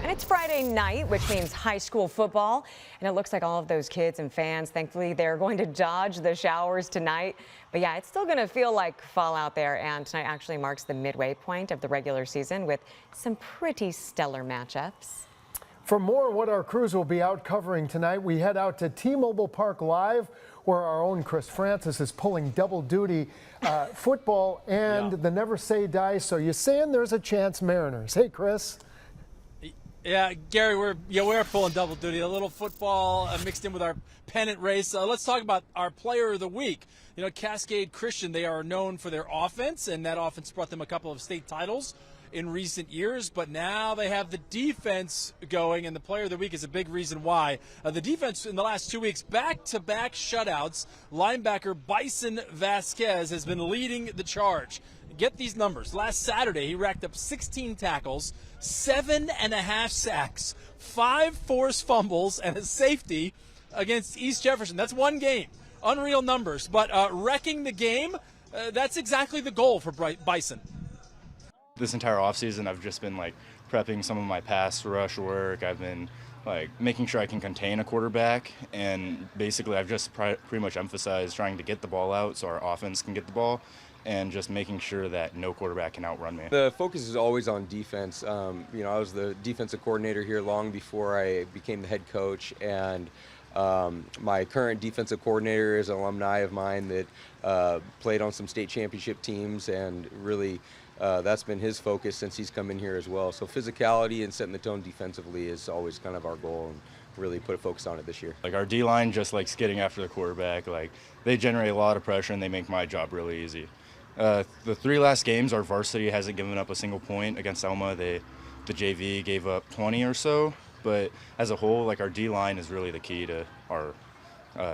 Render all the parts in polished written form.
And it's Friday night, which means high school football. And it looks like all of those kids and fans, thankfully, they're going to dodge the showers tonight. But yeah, it's still going to feel like fall out there. And tonight actually marks the midway point of the regular season with some pretty stellar matchups. For more on what our crews will be out covering tonight, we head out to T-Mobile Park Live, where our own Chris Swanson is pulling double duty, football and the Never Say Die. So you're saying there's a chance, Mariners. Hey, Chris. Yeah, Gary, we're pulling double duty. A little football mixed in with our pennant race. Let's talk about our player of the week. You know, Cascade Christian, they are known for their offense, and that offense brought them a couple of state titles in recent years, but now they have the defense going, and the player of the week is a big reason why. The defense in the last 2 weeks, back-to-back shutouts. Linebacker Byson Vasquez has been leading the charge. Get these numbers. Last Saturday, he racked up 16 tackles, 7.5 sacks, 5 forced fumbles, and a safety against East Jefferson. That's one game. Unreal numbers, but wrecking the game, that's exactly the goal for Byson. This entire offseason, I've just been prepping some of my pass rush work. I've been making sure I can contain a quarterback, and basically I've just pretty much emphasized trying to get the ball out so our offense can get the ball, and just making sure that no quarterback can outrun me. The focus is always on defense. You know, I was the defensive coordinator here long before I became the head coach, and my current defensive coordinator is an alumni of mine that played on some state championship teams, and really that's been his focus since he's come in here as well. So physicality and setting the tone defensively is always kind of our goal, and really put a focus on it this year. Our D-line just likes getting after the quarterback. They generate a lot of pressure, and they make my job really easy. The 3 last games, our varsity hasn't given up a single point. Against Elma, the JV gave up 20 or so. But as a whole, our D-line is really the key to our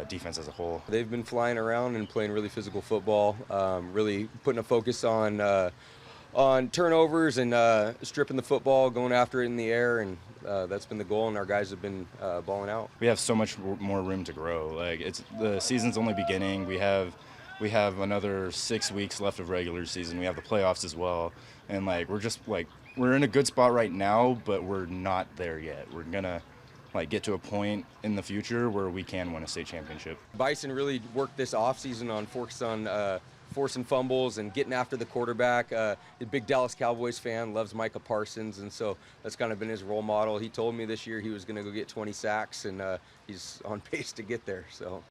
defense as a whole. They've been flying around and playing really physical football, really putting a focus on turnovers and stripping the football, going after it in the air, and that's been the goal, and our guys have been balling out. We have so much more room to grow. The season's only beginning. We have another 6 weeks left of regular season. We have the playoffs as well, and we're in a good spot right now, but we're not there yet. We're gonna get to a point in the future where we can win a state championship. Bison really worked this offseason on forcing fumbles and getting after the quarterback. A big Dallas Cowboys fan, loves Micah Parsons, and so that's kind of been his role model. He told me this year he was going to go get 20 sacks, and he's on pace to get there. So.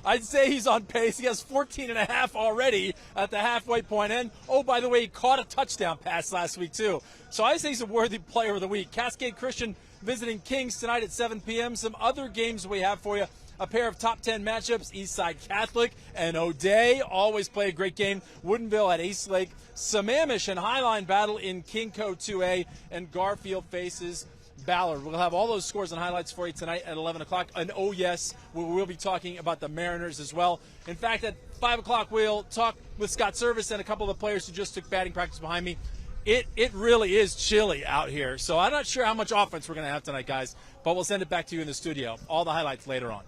I'd say he's on pace. He has 14.5 already at the halfway point. And, oh, by the way, he caught a touchdown pass last week, too. So I say he's a worthy player of the week. Cascade Christian visiting Kings tonight at 7 p.m. Some other games we have for you. A pair of top 10 matchups, Eastside Catholic and O'Day. Always play a great game. Woodinville at East Lake. Sammamish and Highline battle in Kingco 2A. And Garfield faces Ballard. We'll have all those scores and highlights for you tonight at 11 o'clock. And, oh, yes, we'll be talking about the Mariners as well. In fact, at 5 o'clock, we'll talk with Scott Service and a couple of the players who just took batting practice behind me. It really is chilly out here. So I'm not sure how much offense we're going to have tonight, guys. But we'll send it back to you in the studio. All the highlights later on.